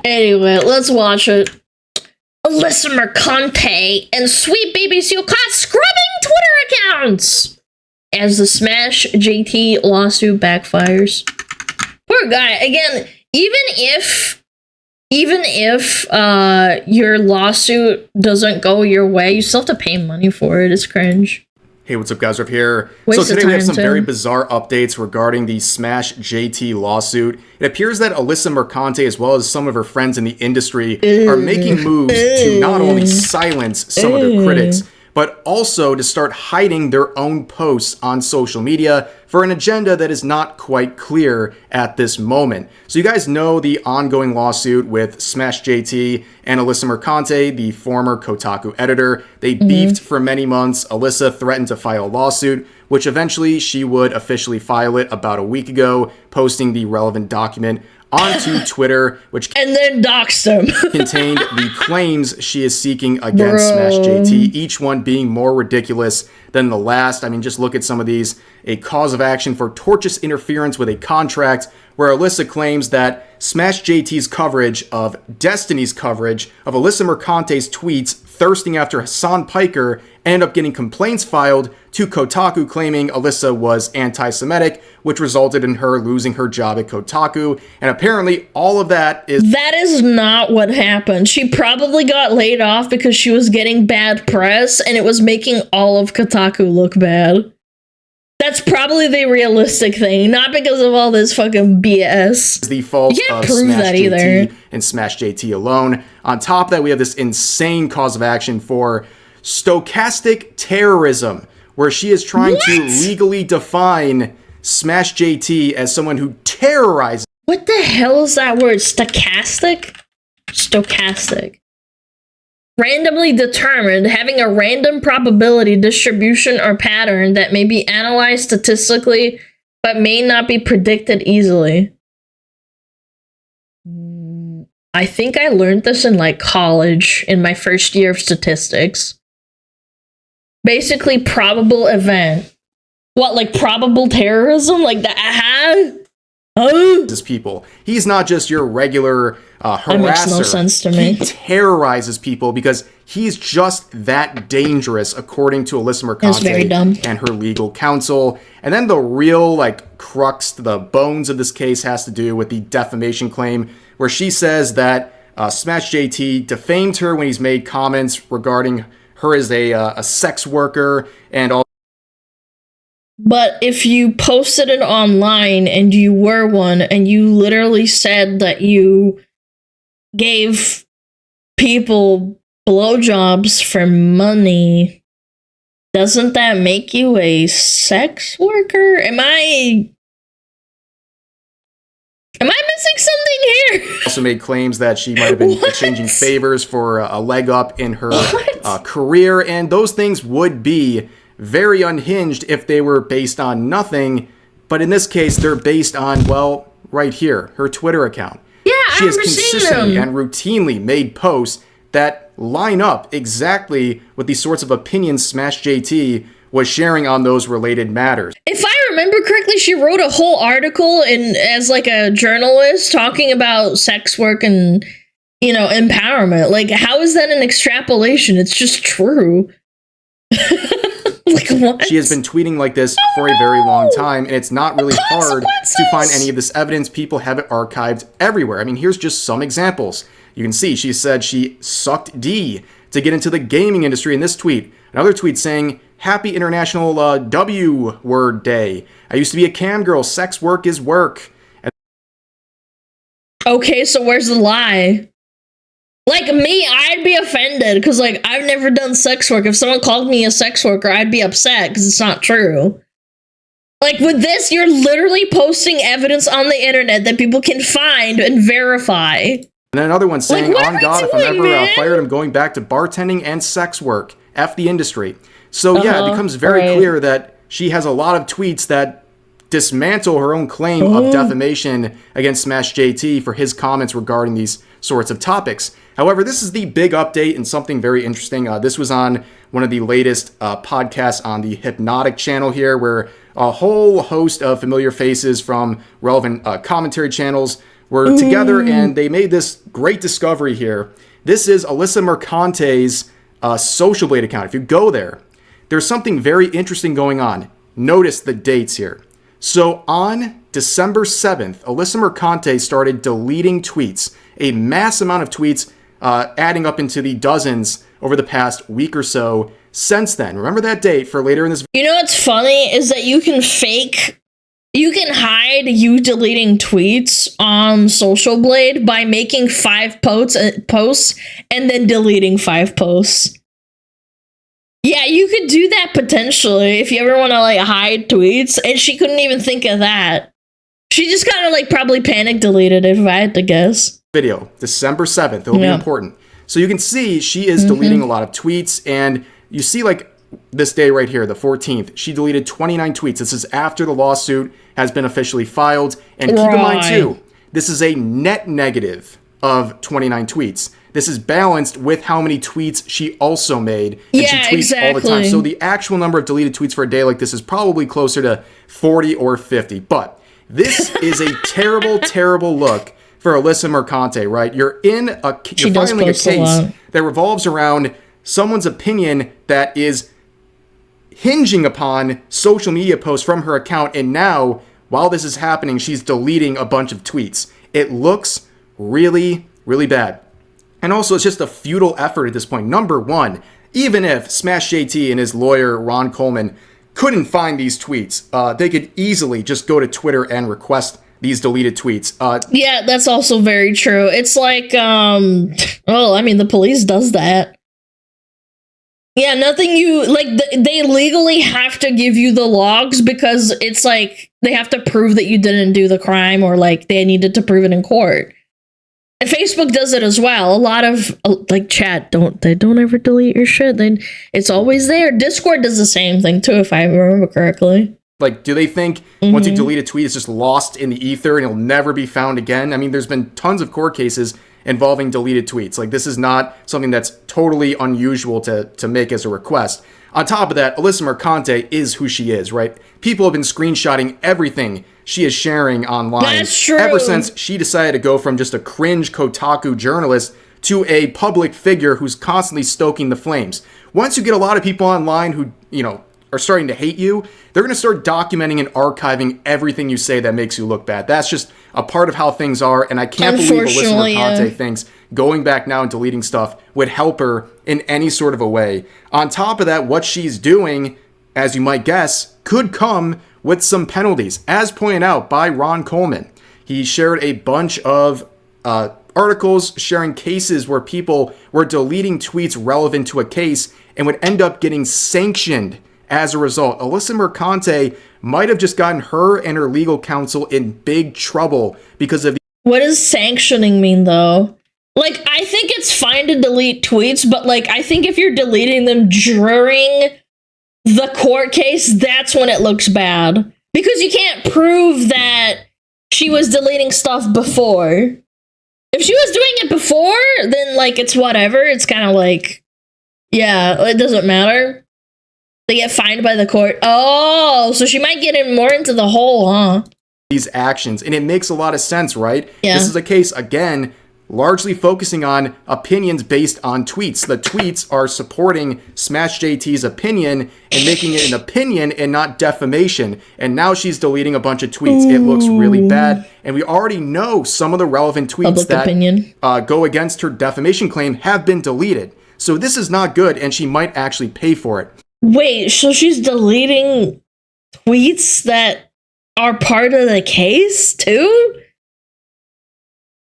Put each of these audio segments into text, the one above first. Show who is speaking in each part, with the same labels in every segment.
Speaker 1: Anyway, let's watch it. Alyssa Mercante and Sweet Baby Seal caught scrubbing Twitter accounts as the Smash JT lawsuit backfires. Poor guy. Again, even if your lawsuit doesn't go your way, you still have to pay money for it. It's cringe.
Speaker 2: Hey, what's up, guys? Riff here.
Speaker 1: Waste
Speaker 2: So today we have some
Speaker 1: time,
Speaker 2: very
Speaker 1: too.
Speaker 2: bizarre updates regarding the Smash JT lawsuit. It appears that Alyssa Mercante, as well as some of her friends in the industry, are making moves to not only silence some of their critics, but also to start hiding their own posts on social media for an agenda that is not quite clear at this moment. So you guys know the ongoing lawsuit with Smash JT and Alyssa Mercante, the former Kotaku editor. They beefed for many months. Alyssa threatened to file a lawsuit, which eventually she would officially file it about a week ago, posting the relevant document onto Twitter, which
Speaker 1: And then doxed him.
Speaker 2: contained the claims she is seeking against Smash JT, each one being more ridiculous than the last. I mean, just look at some of these. A cause of action for tortious interference with a contract, where Alyssa claims that Smash JT's coverage of Destiny's coverage of Alyssa Mercante's tweets thirsting after Hassan Piker ended up getting complaints filed to Kotaku claiming Alyssa was anti-Semitic, which resulted in her losing her job at Kotaku. And apparently all of that is...
Speaker 1: That is not what happened. She probably got laid off because she was getting bad press and it was making all of Kotaku look bad. That's probably the realistic thing, not because of all this fucking BS.
Speaker 2: the fault
Speaker 1: You can't
Speaker 2: of
Speaker 1: prove
Speaker 2: Smash
Speaker 1: that
Speaker 2: JT
Speaker 1: either.
Speaker 2: and Smash JT alone. On top of that, we have this insane cause of action for stochastic terrorism, where she is trying to legally define Smash JT as someone who terrorizes.
Speaker 1: What the hell is that word? Stochastic? Stochastic. Randomly determined, having a random probability distribution or pattern that may be analyzed statistically but may not be predicted easily. I think I learned this in like college in my first year of statistics. Basically, probable event. What, like probable terrorism? Like that?
Speaker 2: People. He's not just your regular harasser.
Speaker 1: That makes no sense to me.
Speaker 2: He terrorizes people because he's just that dangerous, according to Alyssa
Speaker 1: That's very dumb.
Speaker 2: Mercante and her legal counsel. And then the real crux, the bones of this case has to do with the defamation claim, where she says that Smash JT defamed her when he's made comments regarding her as a sex worker and all.
Speaker 1: But if you posted it online and you were one and you literally said that you gave people blowjobs for money, doesn't that make you a sex worker? Am I missing something here?
Speaker 2: Also made claims that she might have been exchanging favors for a leg up in her career, and those things would be very unhinged if they were based on nothing, but in this case, they're based on, well, right here, her Twitter account.
Speaker 1: Yeah,
Speaker 2: She has
Speaker 1: I've seen
Speaker 2: consistently
Speaker 1: them.
Speaker 2: and routinely made posts that line up exactly with the sorts of opinions Smash JT was sharing on those related matters.
Speaker 1: If I remember correctly, she wrote a whole article as like a journalist talking about sex work and, empowerment. Like, how is that an extrapolation? It's just true. Like, what?
Speaker 2: She has been tweeting like this for a very long time, and it's not really hard to find any of this evidence. People have it archived everywhere. I mean, here's just some examples. You can see she said she sucked D to get into the gaming industry in this tweet. Another tweet saying, "Happy International W Word Day. I used to be a cam girl. Sex work is work."
Speaker 1: Okay, so where's the lie? Like me, I'd be offended because I've never done sex work. If someone called me a sex worker, I'd be upset because it's not true. Like with this, you're literally posting evidence on the internet that people can find and verify.
Speaker 2: And then another one saying,
Speaker 1: what
Speaker 2: "On
Speaker 1: are
Speaker 2: God,
Speaker 1: we
Speaker 2: if I'm
Speaker 1: doing,
Speaker 2: ever
Speaker 1: man?
Speaker 2: fired, I'm going back to bartending and sex work. F the industry." So yeah, it becomes very
Speaker 1: right.
Speaker 2: clear that she has a lot of tweets that dismantle her own claim of defamation against Smash JT for his comments regarding these sorts of topics. However, this is the big update and something very interesting. This was on one of the latest podcasts on the Hypnotic channel here, where a whole host of familiar faces from relevant commentary channels were together, and they made this great discovery here. This is Alyssa Mercante's Social Blade account. If you go there, there's something very interesting going on. Notice the dates here. So on December 7th, Alyssa Mercante started deleting tweets, a mass amount of tweets, adding up into the dozens over the past week or so since then. Remember that date for later in this video.
Speaker 1: You know what's funny is that you can hide you deleting tweets on Social Blade by making 5 posts and then deleting 5 posts. Yeah, you could do that potentially if you ever want to like hide tweets, and she couldn't even think of that. She just kind of like probably panic deleted it, if I had to guess.
Speaker 2: Video, December 7th, it'll be important. So you can see she is deleting a lot of tweets, and you see like this day right here, the 14th, she deleted 29 tweets. This is after the lawsuit has been officially filed. And keep in mind too, this is a net negative of 29 tweets. This is balanced with how many tweets she also made. And she tweets all the time. So the actual number of deleted tweets for a day like this is probably closer to 40 or 50. But this is a terrible, terrible look for Alyssa Mercante, right? You're filing a case that revolves around someone's opinion that is hinging upon social media posts from her account. And now, while this is happening, she's deleting a bunch of tweets. It looks really, really bad. And also, it's just a futile effort at this point. Number one, even if Smash JT and his lawyer, Ron Coleman, couldn't find these tweets, they could easily just go to Twitter and request these deleted tweets.
Speaker 1: Yeah, that's also very true. It's like, well, I mean, the police does that. Yeah, nothing they legally have to give you the logs because it's like they have to prove that you didn't do the crime, or like they needed to prove it in court. And Facebook does it as well. A lot of like chat don't ever delete your shit. It's always there. Discord does the same thing too, if I remember correctly.
Speaker 2: Like, do they think once you delete a tweet, it's just lost in the ether and it'll never be found again? I mean, there's been tons of court cases involving deleted tweets. Like, this is not something that's totally unusual to make as a request. On top of that, Alyssa Mercante is who she is, right? People have been screenshotting everything she is sharing online.
Speaker 1: That's true.
Speaker 2: Ever since she decided to go from just a cringe Kotaku journalist to a public figure who's constantly stoking the flames. Once you get a lot of people online who, are starting to hate you, they're going to start documenting and archiving everything you say that makes you look bad. That's just a part of how things are, and I can't believe Alyssa Mercante thinks going back now and deleting stuff would help her in any sort of a way. On top of that, what she's doing, as you might guess, could come with some penalties, as pointed out by Ron Coleman. He shared a bunch of articles sharing cases where people were deleting tweets relevant to a case and would end up getting sanctioned as a result. Alyssa Mercante might have just gotten her and her legal counsel in big trouble because of...
Speaker 1: What does sanctioning mean, though? Like, I think it's fine to delete tweets, but, like, I think if you're deleting them during the court case, that's when it looks bad. Because you can't prove that she was deleting stuff before. If she was doing it before, then, like, it's whatever. It's kind of like, yeah, it doesn't matter. They get fined by the court. Oh, so she might get in more into the hole, huh?
Speaker 2: These actions, and it makes a lot of sense, right?
Speaker 1: Yeah.
Speaker 2: This is a case, again, largely focusing on opinions based on tweets. The tweets are supporting Smash JT's opinion and making it an opinion and not defamation. And now she's deleting a bunch of tweets. It looks really bad. And we already know some of the relevant tweets that go against her defamation claim have been deleted. So this is not good, and she might actually pay for it.
Speaker 1: Wait, so she's deleting tweets that are part of the case, too?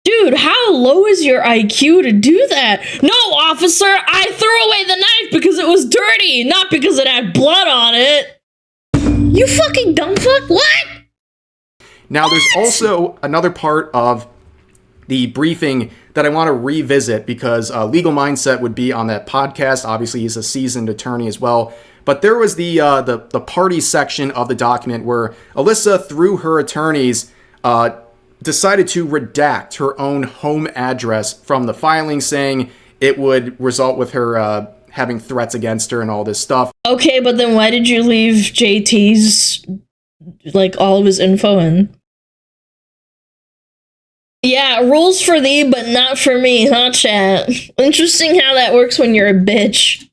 Speaker 1: Dude, how low is your IQ to do that? No, officer, I threw away the knife because it was dirty, not because it had blood on it. You fucking dumb fuck, what?
Speaker 2: Now, there's also another part of the briefing that I want to revisit because Legal Mindset would be on that podcast. Obviously, he's a seasoned attorney as well. But there was the party section of the document where Alyssa, through her attorneys, decided to redact her own home address from the filing, saying it would result with her having threats against her and all this stuff.
Speaker 1: Okay, but then why did you leave JT's, like, all of his info in? Yeah, rules for thee, but not for me, huh, chat? Interesting how that works when you're a bitch.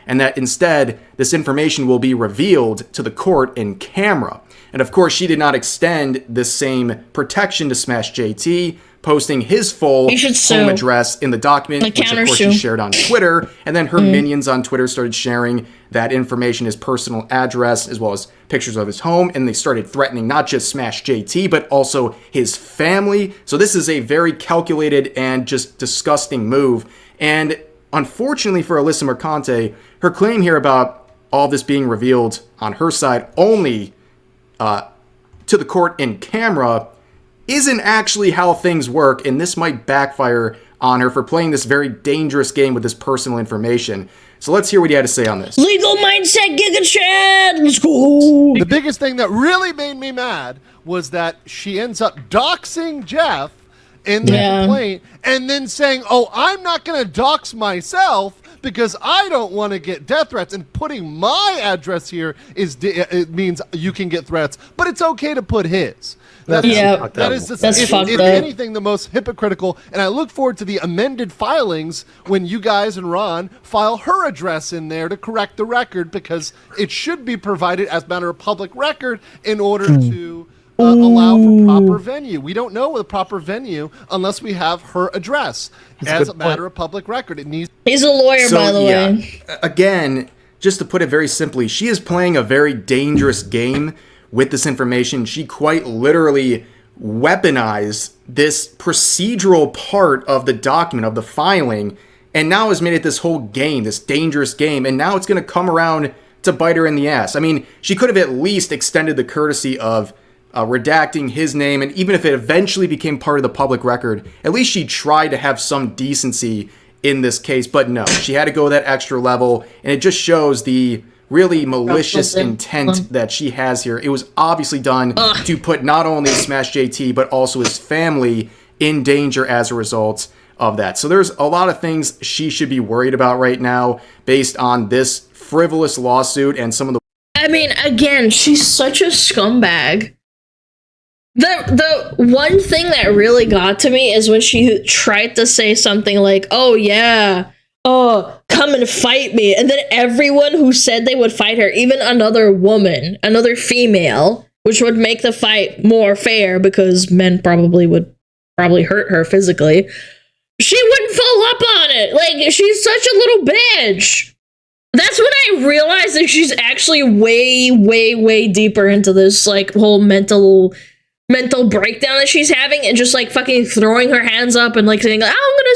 Speaker 2: And that instead, this information will be revealed to the court in camera. And of course, she did not extend this same protection to Smash JT, posting his full home address in the document, which of course she shared on Twitter. And then her minions on Twitter started sharing that information, his personal address, as well as pictures of his home. And they started threatening not just Smash JT, but also his family. So this is a very calculated and just disgusting move. And unfortunately for Alyssa Mercante, her claim here about all this being revealed on her side only to the court in camera isn't actually how things work, and this might backfire on her for playing this very dangerous game with this personal information. So let's hear what he had to say on this.
Speaker 1: Legal mindset, Giga Chad! Let's go!
Speaker 3: The biggest thing that really made me mad was that she ends up doxing Jeff in the complaint and then saying, oh, I'm not going to dox myself because I don't want to get death threats, and putting my address here it means you can get threats, but it's okay to put his. That's if anything, the most hypocritical, and I look forward to the amended filings when you guys and Ron file her address in there to correct the record, because it should be provided as a matter of public record in order to allow for proper venue. We don't know the proper venue unless we have her address as a matter of public record. It needs.
Speaker 1: He's a lawyer, by the way.
Speaker 2: Again, just to put it very simply, she is playing a very dangerous game with this information. She quite literally weaponized this procedural part of the document, of the filing, and now has made it this whole game, this dangerous game, and now it's going to come around to bite her in the ass. I mean, she could have at least extended the courtesy of redacting his name, and even if it eventually became part of the public record, at least she tried to have some decency in this case. But no, she had to go that extra level, and it just shows the really malicious intent that she has here. It was obviously done to put not only Smash JT, but also his family in danger as a result of that. So there's a lot of things she should be worried about right now based on this frivolous lawsuit and some of the...
Speaker 1: I mean, again, she's such a scumbag. The one thing that really got to me is when she tried to say something like, oh yeah, come and fight me. And then everyone who said they would fight her, even another woman, another female, which would make the fight more fair because men would hurt her physically, she wouldn't follow up on it. Like, she's such a little bitch. That's when I realized that she's actually way, way, way deeper into this, like, whole mental breakdown that she's having, and just, like, fucking throwing her hands up and, like, saying, I'm gonna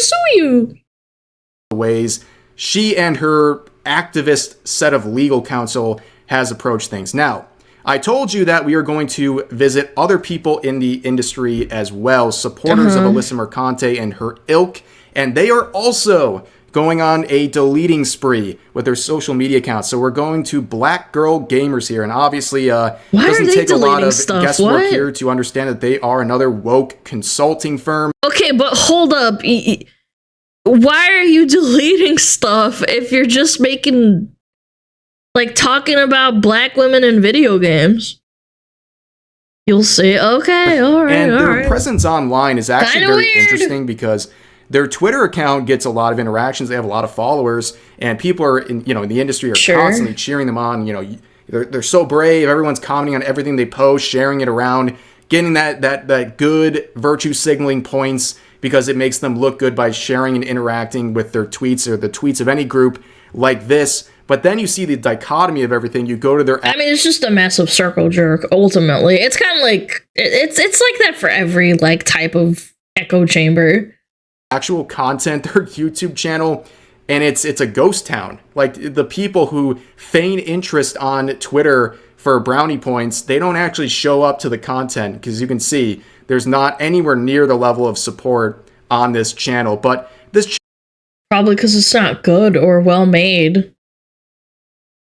Speaker 1: sue you.
Speaker 2: Ways she and her activist set of legal counsel has approached things. Now, I told you that we are going to visit other people in the industry as well, supporters of Alyssa Mercante and her ilk, and they are also going on a deleting spree with their social media accounts. So we're going to Black Girl Gamers here, and obviously it doesn't take a lot of guesswork here to understand that they are another woke consulting firm.
Speaker 1: Okay, but hold up. Why are you deleting stuff if you're just making, like, talking about black women in video games? You'll see. Okay, all right.
Speaker 2: And their presence online is actually very interesting because their Twitter account gets a lot of interactions. They have a lot of followers, and people are in the industry are constantly cheering them on. They're so brave. Everyone's commenting on everything they post, sharing it around, getting that good virtue signaling points, because it makes them look good by sharing and interacting with their tweets or the tweets of any group like this. But then you see the dichotomy of everything. You go to their...
Speaker 1: I mean, it's just a massive circle jerk, ultimately. It's kind of like... It's like that for every, like, type of echo chamber.
Speaker 2: Actual content, their YouTube channel, and it's a ghost town. Like, the people who feign interest on Twitter for brownie points, they don't actually show up to the content, because you can see there's not anywhere near the level of support on this channel. But this
Speaker 1: probably because it's not good or well made.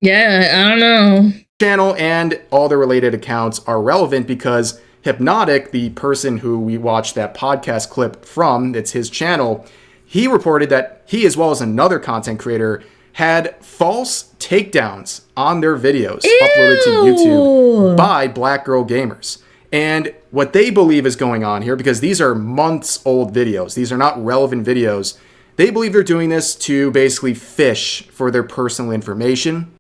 Speaker 1: Yeah, I don't know.
Speaker 2: Channel and all the related accounts are relevant because Hypnotic, the person who we watched that podcast clip from, it's his channel, he reported that he, as well as another content creator, had false takedowns on their videos uploaded to YouTube by Black Girl Gamers. And what they believe is going on here, because these are months old videos, these are not relevant videos, they believe they're doing this to basically fish for their personal information.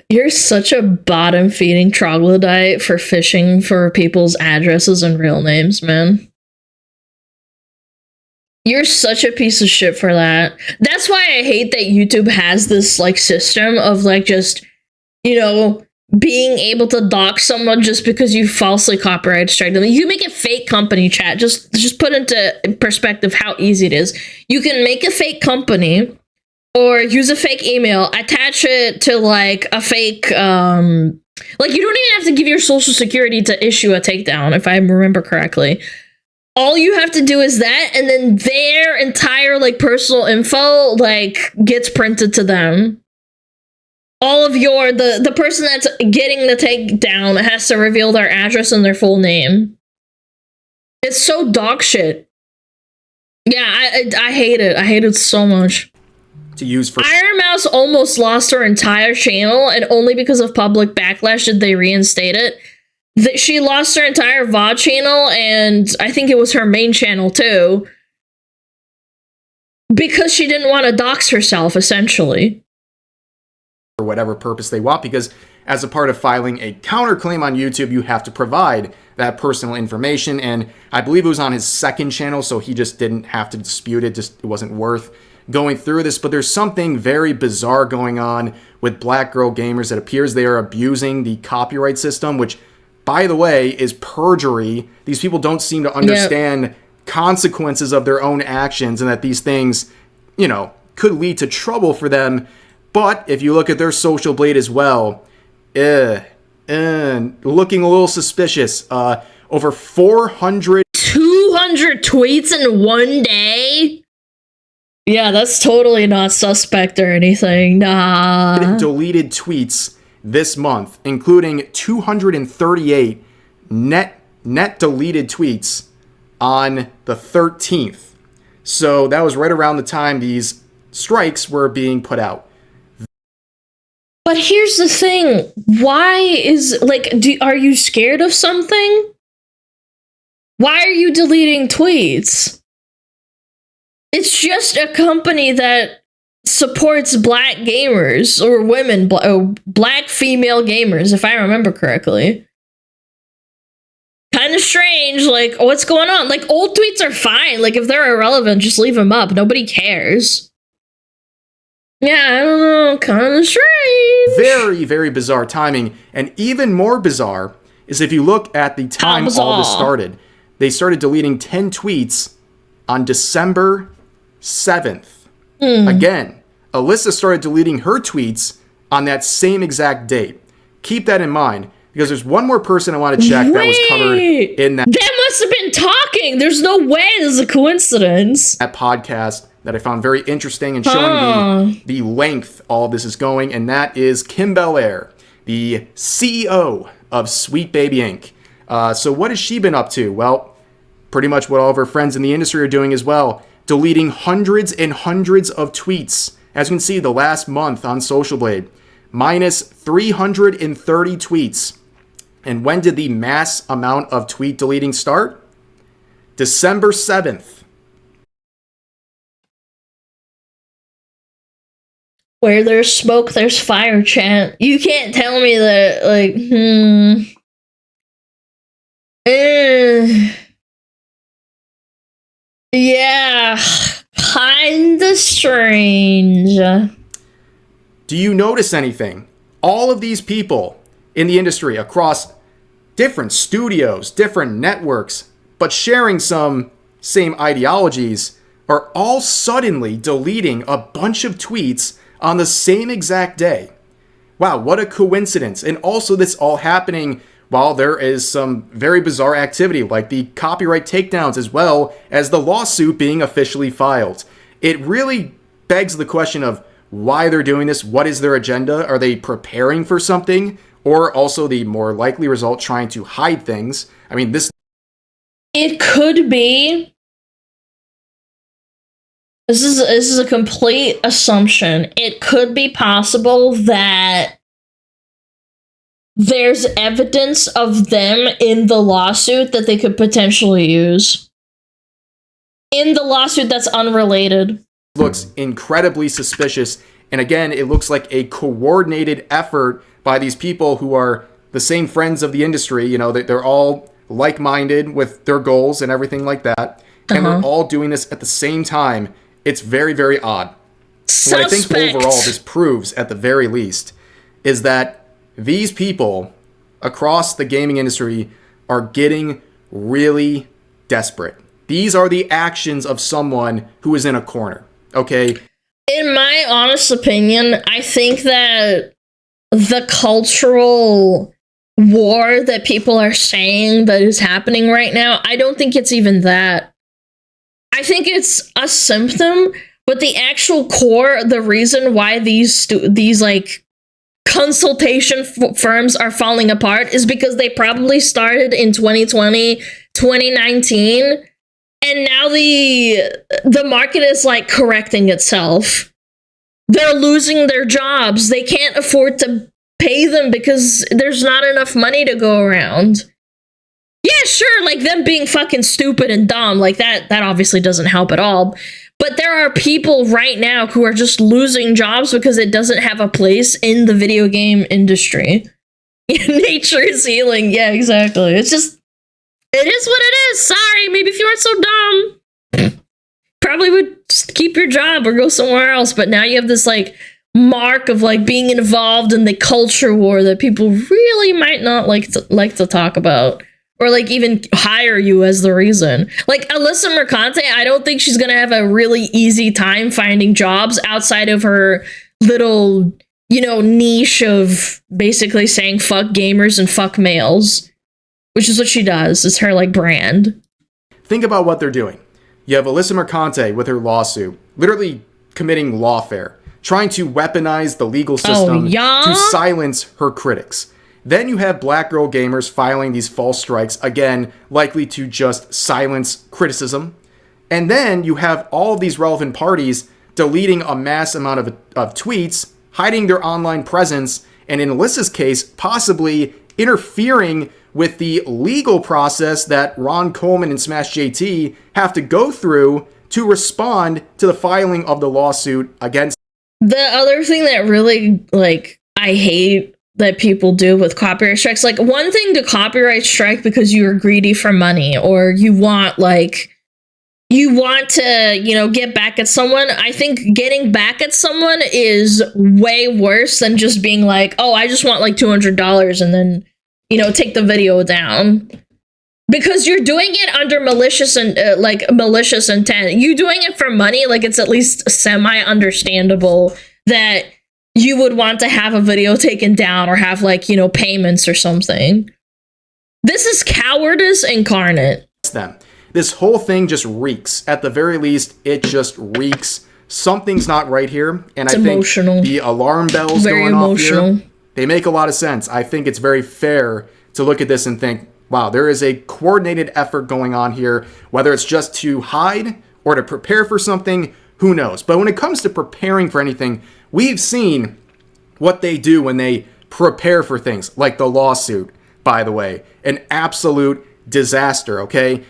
Speaker 1: You're such a bottom-feeding troglodyte for fishing for people's addresses and real names, man. You're such a piece of shit for that. That's why I hate that YouTube has this, like, system of, like, just, you know, being able to dox someone just because you falsely copyright strike them. You make a fake company, chat. Just put into perspective how easy it is. You can make a fake company or use a fake email, attach it to, like, a fake, like, you don't even have to give your social security to issue a takedown, if I remember correctly. All you have to do is that, and then their entire, like, personal info, like, gets printed to them. All of the person that's getting the takedown has to reveal their address and their full name. It's so dog shit. Yeah, I hate it. I hate it so much.
Speaker 2: To use for
Speaker 1: Iron Mouse almost lost her entire channel, and only because of public backlash did they reinstate it. She lost her entire VOD channel, and I think it was her main channel too, because she didn't want to dox herself, essentially.
Speaker 2: For whatever purpose they want, because as a part of filing a counterclaim on YouTube, you have to provide that personal information, and I believe it was on his second channel, so he just didn't have to dispute it, it wasn't worth going through this. But there's something very bizarre going on with Black Girl Gamers. It appears they are abusing the copyright system, which, by the way, is perjury. These people don't seem to understand consequences of their own actions, and that these things, you know, could lead to trouble for them. But if you look at their social blade as well, looking a little suspicious. Over 200
Speaker 1: tweets in one day? Yeah, that's totally not suspect or anything. Nah.
Speaker 2: Deleted tweets this month, including 238 net deleted tweets on the 13th. So that was right around the time these strikes were being put out.
Speaker 1: But here's the thing. Why is, like, are you scared of something? Why are you deleting tweets? It's just a company that supports black gamers, or women, black female gamers, if I remember correctly. Kind of strange, like, what's going on? Like, old tweets are fine. Like, if they're irrelevant, just leave them up. Nobody cares. Yeah, I don't know, kind of strange.
Speaker 2: Very, very bizarre timing. And even more bizarre is if you look at the time all this started. They started deleting 10 tweets on December 7th. Again, Alyssa started deleting her tweets on that same exact date. Keep that in mind, because there's one more person I want to check that was covered in that.
Speaker 1: That must have been talking. There's no way this is a coincidence.
Speaker 2: That podcast that I found very interesting and showing the length all this is going, and that is Kim Belair, the CEO of Sweet Baby Inc. So what has she been up to? Well, pretty much what all of her friends in the industry are doing as well, deleting hundreds and hundreds of tweets. As you can see, the last month on Social Blade, minus 330 tweets. And when did the mass amount of tweet deleting start? December 7th.
Speaker 1: Where there's smoke, there's fire, chat. You can't tell me that, like, yeah, kinda strange.
Speaker 2: Do you notice anything? All of these people in the industry across different studios, different networks, but sharing some same ideologies, are all suddenly deleting a bunch of tweets on the same exact day. Wow, what a coincidence. And also this all happening while there is some very bizarre activity like the copyright takedowns, as well as the lawsuit being officially filed. It really begs the question of why they're doing this. What is their agenda? Are they preparing for something? Or also the more likely result, trying to hide things? I mean, this...
Speaker 1: It could be... This is a complete assumption. It could be possible that there's evidence of them in the lawsuit that they could potentially use. In the lawsuit that's unrelated.
Speaker 2: Looks incredibly suspicious. And again, it looks like a coordinated effort by these people who are the same friends of the industry. You know, they're all like-minded with their goals and everything like that. And they're all doing this at the same time. It's very, very odd. What I think overall this proves, at the very least, is that these people across the gaming industry are getting really desperate. These are the actions of someone who is in a corner, okay?
Speaker 1: In my honest opinion, I think that the cultural war that people are saying that is happening right now, I don't think it's even that. I think it's a symptom, but the actual core, the reason why these like consultation firms are falling apart is because they probably started in 2020, 2019, and now the market is like correcting itself. They're losing their jobs. They can't afford to pay them because there's not enough money to go around. Yeah, sure, like them being fucking stupid and dumb, like that obviously doesn't help at all. But there are people right now who are just losing jobs because it doesn't have a place in the video game industry. Nature is healing. Yeah, exactly. It's just, it is what it is. Sorry, maybe if you weren't so dumb, probably would just keep your job or go somewhere else. But now you have this like mark of like being involved in the culture war that people really might not like to talk about. Or, like, even hire you as the reason. Like, Alyssa Mercante, I don't think she's gonna have a really easy time finding jobs outside of her little, you know, niche of basically saying fuck gamers and fuck males. Which is what she does. It's her, like, brand.
Speaker 2: Think about what they're doing. You have Alyssa Mercante with her lawsuit, literally committing lawfare, trying to weaponize the legal system to silence her critics. Then you have black girl gamers filing these false strikes, again, likely to just silence criticism. And then you have all of these relevant parties deleting a mass amount of tweets, hiding their online presence, and in Alyssa's case, possibly interfering with the legal process that Ron Coleman and Smash JT have to go through to respond to the filing of the lawsuit against.
Speaker 1: The other thing that really, like, I hate that people do with copyright strikes, like, one thing to copyright strike because you're greedy for money or you want to, you know, get back at someone. I think getting back at someone is way worse than just being like, oh, I just want like $200 and then, you know, take the video down. Because you're doing it under malicious and malicious intent. You doing it for money, like, it's at least semi-understandable that you would want to have a video taken down or have, like, you know, payments or something. This is cowardice incarnate.
Speaker 2: Them. This whole thing just reeks. At the very least, it just reeks. Something's not right here. And
Speaker 1: it's emotional.
Speaker 2: Think the alarm bells
Speaker 1: very
Speaker 2: going
Speaker 1: emotional.
Speaker 2: off here, they make a lot of sense. I think it's very fair to look at this and think, wow, there is a coordinated effort going on here. Whether it's just to hide or to prepare for something, who knows? But when it comes to preparing for anything, we've seen what they do when they prepare for things, like the lawsuit, by the way. An absolute disaster, okay?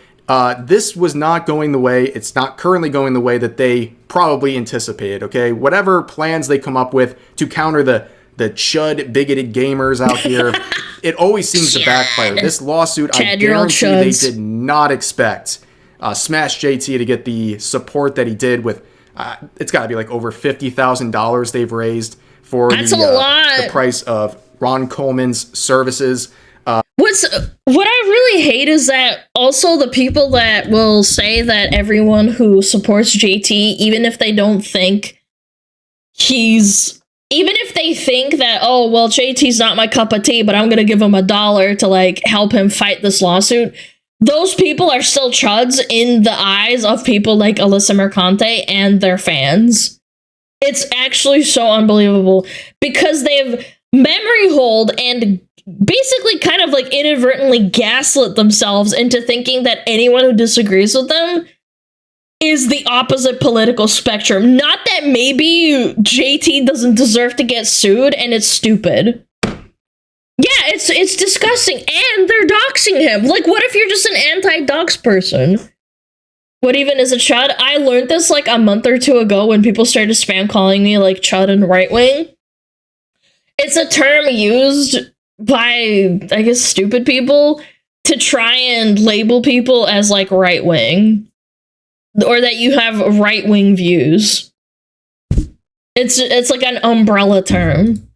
Speaker 2: This was not going the way, it's not currently going the way that they probably anticipated, okay? Whatever plans they come up with to counter the chud, bigoted gamers out here, it always seems to backfire. This lawsuit, I guarantee they did not expect Smash JT to get the support that he did with, it's got to be like over $50,000 they've raised for the price of Ron Coleman's services.
Speaker 1: What I really hate is that also the people that will say that everyone who supports JT, even if they don't think even if they think that, oh, well, JT's not my cup of tea, but I'm going to give him $1 to, like, help him fight this lawsuit. Those people are still chuds in the eyes of people like Alyssa Mercante and their fans. It's actually so unbelievable because they've memory hold and basically kind of like inadvertently gaslit themselves into thinking that anyone who disagrees with them is the opposite political spectrum. Not that maybe JT doesn't deserve to get sued and it's stupid. Yeah, it's disgusting, and they're doxing him. Like, what if you're just an anti-dox person? What even is a chud? I learned this like a month or two ago when people started spam calling me like chud and right wing. It's a term used by, I guess, stupid people to try and label people as like right wing, or that you have right wing views. It's like an umbrella term.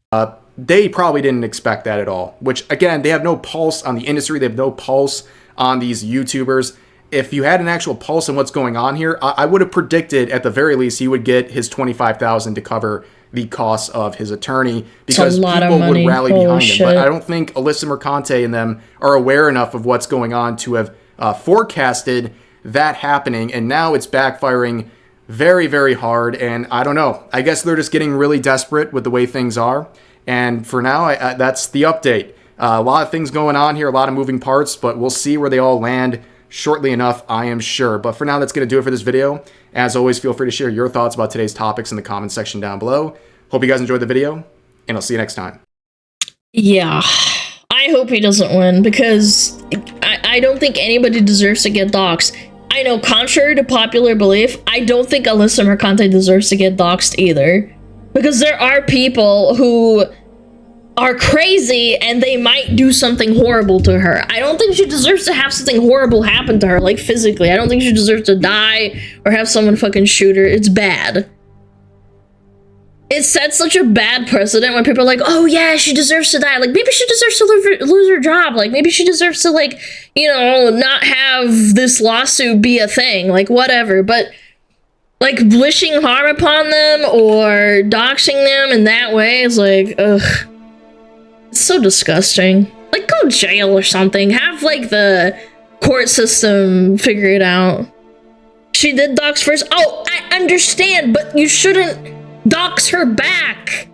Speaker 2: They probably didn't expect that at all, which again, they have no pulse on the industry. They have no pulse on these YouTubers. If you had an actual pulse on what's going on here, I would have predicted at the very least he would get his $25,000 to cover the costs of his attorney, because people would rally behind him. But I don't think Alyssa Mercante and them are aware enough of what's going on to have forecasted that happening, and now it's backfiring very, very hard. And I don't know. I guess they're just getting really desperate with the way things are. And for now, that's the update. A lot of things going on here, a lot of moving parts, but we'll see where they all land shortly enough, I am sure. But for now, that's going to do it for this video. As always, feel free to share your thoughts about today's topics in the comment section down below. Hope you guys enjoyed the video, and I'll see you next time.
Speaker 1: Yeah, I hope he doesn't win, because I don't think anybody deserves to get doxxed. I know, contrary to popular belief, I don't think Alyssa Mercante deserves to get doxxed either. Because there are people who are crazy and they might do something horrible to her. I don't think she deserves to have something horrible happen to her, like physically. I don't think she deserves to die or have someone fucking shoot her. It's bad. It sets such a bad precedent when people are like, oh yeah, she deserves to die. Like, maybe she deserves to lose her job. Like, maybe she deserves to, like, you know, not have this lawsuit be a thing. Like, whatever. But like, wishing harm upon them or doxing them in that way is like, ugh. It's so disgusting. Like, go to jail or something. Have, like, the court system figure it out. She did dox first. Oh, I understand, but you shouldn't dox her back.